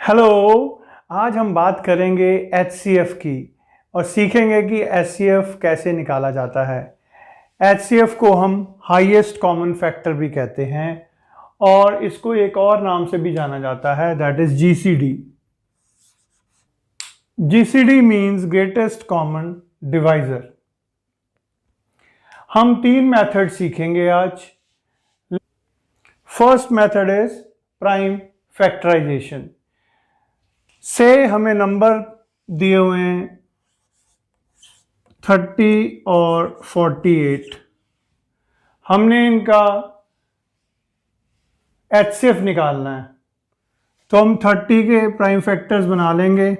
Hello. आज हम बात करेंगे HCF की और सीखेंगे कि HCF कैसे निकाला जाता है। HCF को हम हाईएस्ट कॉमन फैक्टर भी कहते हैं और इसको एक और नाम से भी जाना जाता है, that is GCD। GCD means greatest common divisor. हम तीन मेथड सीखेंगे आज। First method is prime factorization. से हमें नंबर दिए हुए हैं 30 और 48। हमने इनका HCF निकालना है, तो हम 30 के प्राइम फैक्टर्स बना लेंगे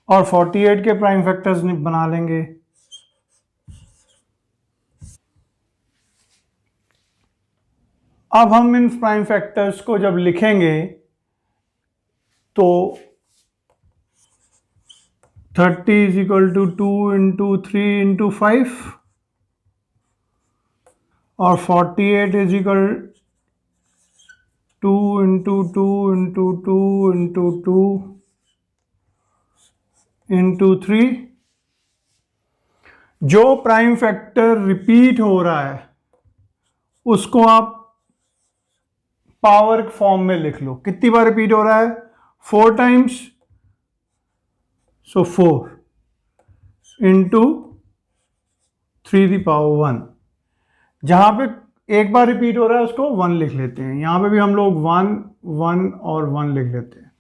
और 48 के प्राइम फैक्टर्स बना लेंगे। अब हम इन प्राइम फैक्टर्स को जब लिखेंगे तो 30 is equal to 2 into 3 into 5 और 48 is equal 2 into 2 into 2 into 2 into 3। जो प्राइम फैक्टर रिपीट हो रहा है उसको आप पावर फॉर्म में लिख लो। कितनी बार रिपीट हो रहा है? 4 टाइम्स, सो 4 इंटू 3^1। जहां पे एक बार रिपीट हो रहा है उसको 1 लिख लेते हैं। यहां पे भी हम लोग 1 1 और 1 लिख लेते हैं।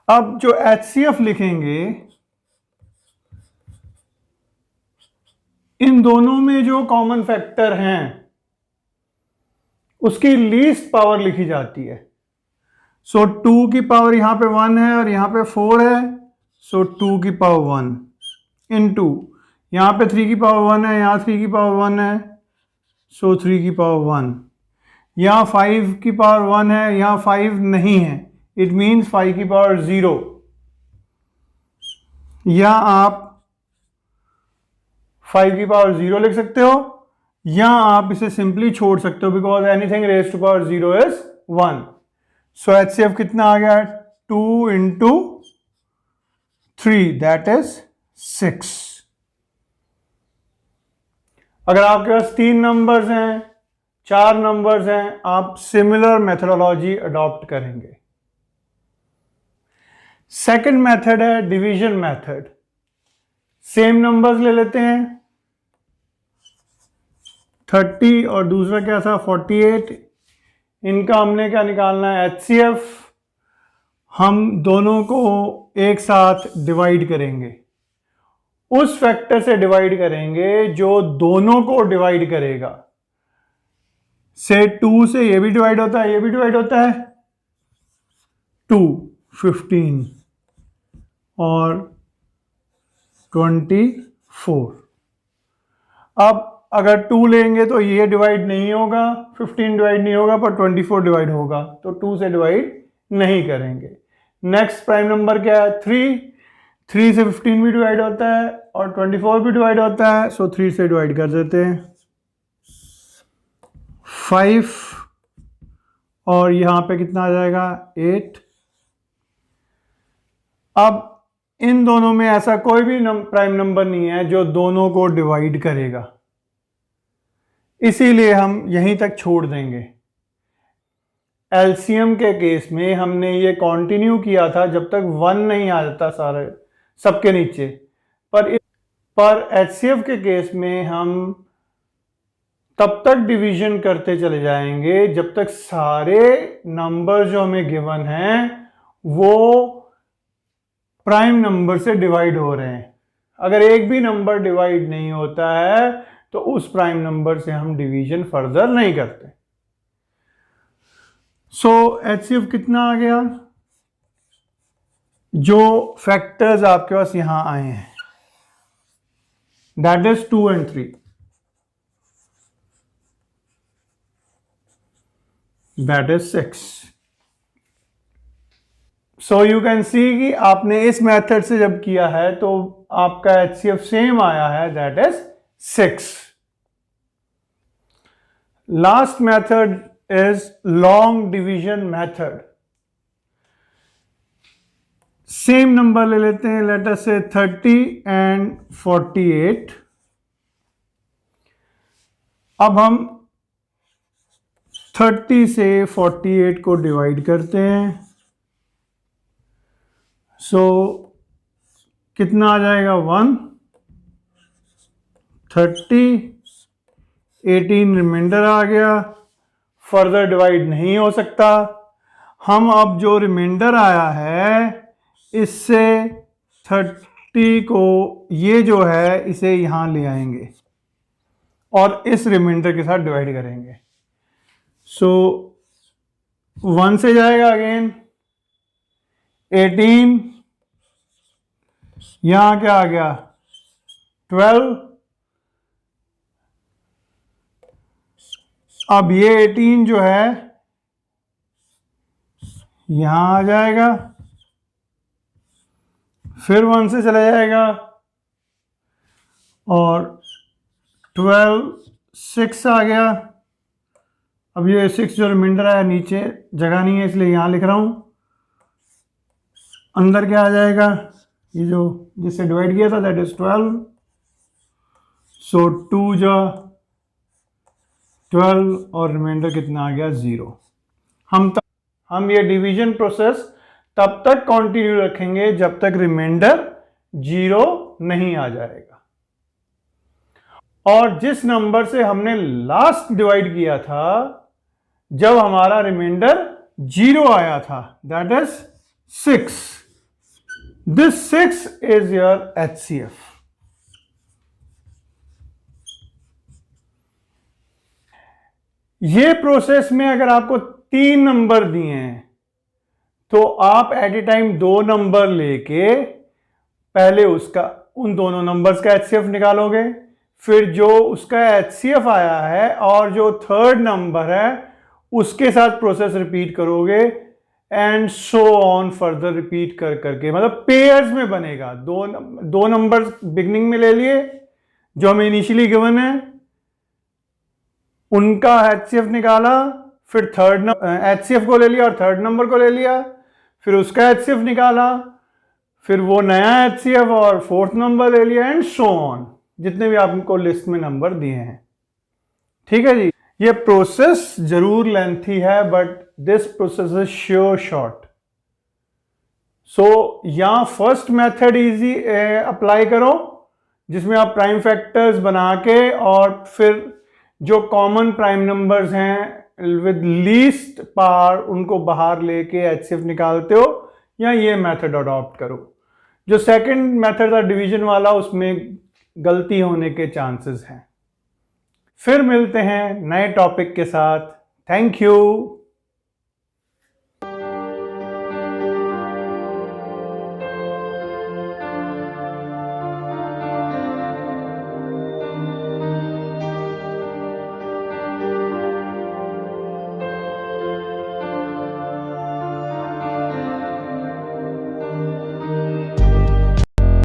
अब जो HCF लिखेंगे, इन दोनों में जो कॉमन फैक्टर हैं उसकी लीस्ट पावर लिखी जाती है। सो 2 की पावर यहां पे 1 है और यहां पे 4 है, सो 2 की पावर 1 इंटू यहां पे 3 की पावर 1 है, यहां 3 की पावर 1 है, सो 3 की पावर 1। यहां 5 की पावर 1 है, यहां 5 नहीं है, इट मीन्स 5 की पावर 0। या आप 5 की पावर 0 लिख सकते हो या आप इसे सिंपली छोड़ सकते हो, because anything raise to power 0 is 1। So HCF कितना आ गया? 2 इंटू 3 दैट इज 6। अगर आपके पास 3 नंबर्स हैं, 4 नंबर्स हैं, आप सिमिलर मेथोडोलॉजी अडॉप्ट करेंगे। सेकंड मेथड है डिवीजन मेथड। सेम नंबर्स ले लेते हैं, 30 और दूसरा क्या था 48। इनका हमने क्या निकालना है? HCF। हम दोनों को एक साथ डिवाइड करेंगे, उस फैक्टर से डिवाइड करेंगे जो दोनों को डिवाइड करेगा। से 2 से ये भी डिवाइड होता है, ये भी डिवाइड होता है, 2 15 और 24। अब अगर 2 लेंगे तो ये डिवाइड नहीं होगा, 15 डिवाइड नहीं होगा, पर 24 डिवाइड होगा, तो 2 से डिवाइड नहीं करेंगे। नेक्स्ट प्राइम नंबर क्या है? 3 से 15 भी डिवाइड होता है और 24 भी डिवाइड होता है, सो 3 से डिवाइड कर देते हैं। 5 और यहां पे कितना आ जाएगा? 8। अब इन दोनों में ऐसा कोई भी प्राइम नंबर नहीं है जो दोनों को डिवाइड करेगा, इसीलिए हम यहीं तक छोड़ देंगे। एलसीएम के केस में हमने ये कंटिन्यू किया था जब तक 1 नहीं आ जाता सारे सबके नीचे, पर HCF के केस में हम तब तक डिवीजन करते चले जाएंगे जब तक सारे नंबर जो हमें गिवन हैं वो प्राइम नंबर से डिवाइड हो रहे हैं। अगर एक भी नंबर डिवाइड नहीं होता है तो उस प्राइम नंबर से हम डिवीजन फर्दर नहीं करते। सो HCF कितना आ गया? जो फैक्टर्स आपके पास यहां आए हैं that is 2 and 3, that is 6। So you can see कि आपने इस मेथड से जब किया है तो आपका HCF सेम आया है, that is 6। Last method is long division method. Same number ले लेते हैं, लेट अस से 30 एंड 48। अब हम 30 से 48 को डिवाइड करते हैं। सो कितना आ जाएगा 1, 30, 18 रिमाइंडर आ गया, फर्दर डिवाइड नहीं हो सकता। हम अब जो रिमाइंडर आया है इससे 30 को, ये जो है इसे यहां ले आएंगे और इस रिमाइंडर के साथ डिवाइड करेंगे। सो 1 से जाएगा अगेन 18, यहां क्या आ गया 12। अब ये 18 जो है यहां आ जाएगा, फिर 1 से चला जाएगा और 12, 6 आ गया। अब ये 6 जो रिमाइंडर आया नीचे जगह नहीं है इसलिए यहां लिख रहा हूं। अंदर क्या आ जाएगा, ये जो जिससे डिवाइड किया था दैट इज 12। सो 2 जो 12 और रिमाइंडर कितना आ गया 0। हम ये डिवीजन प्रोसेस तब तक कंटिन्यू रखेंगे जब तक रिमाइंडर 0 नहीं आ जाएगा। और जिस नंबर से हमने लास्ट डिवाइड किया था जब हमारा रिमाइंडर 0 आया था that is 6। This 6 is your HCF। ये प्रोसेस में अगर आपको 3 नंबर दिए हैं तो आप एट ए टाइम 2 नंबर लेके पहले उसका उन दोनों नंबर्स का HCF निकालोगे, फिर जो उसका HCF आया है और जो थर्ड नंबर है उसके साथ प्रोसेस रिपीट करोगे and so on further repeat कर करके, मतलब पेयर्स में बनेगा। दो नंबर बिगनिंग में ले लिए जो हमें इनिशियली गिवन है, उनका HCF निकाला, फिर थर्ड HCF को ले लिया और थर्ड नंबर को ले लिया, फिर उसका HCF निकाला, फिर वो नया HCF और फोर्थ नंबर ले लिया एंड सो ऑन, जितने भी आपको लिस्ट में नंबर दिए हैं। ठीक है जी, ये प्रोसेस जरूर लेंथी है but this process is sure short. So यहां फर्स्ट मेथड इजी अप्लाई करो जिसमें आप प्राइम फैक्टर्स बना के और फिर जो कॉमन प्राइम नंबर्स हैं विद लीस्ट पावर उनको बाहर लेके HCF निकालते हो, या ये मेथड अडॉप्ट करो। जो सेकंड मेथड था डिवीजन वाला उसमें गलती होने के चांसेस हैं। फिर मिलते हैं नए टॉपिक के साथ। Thank you.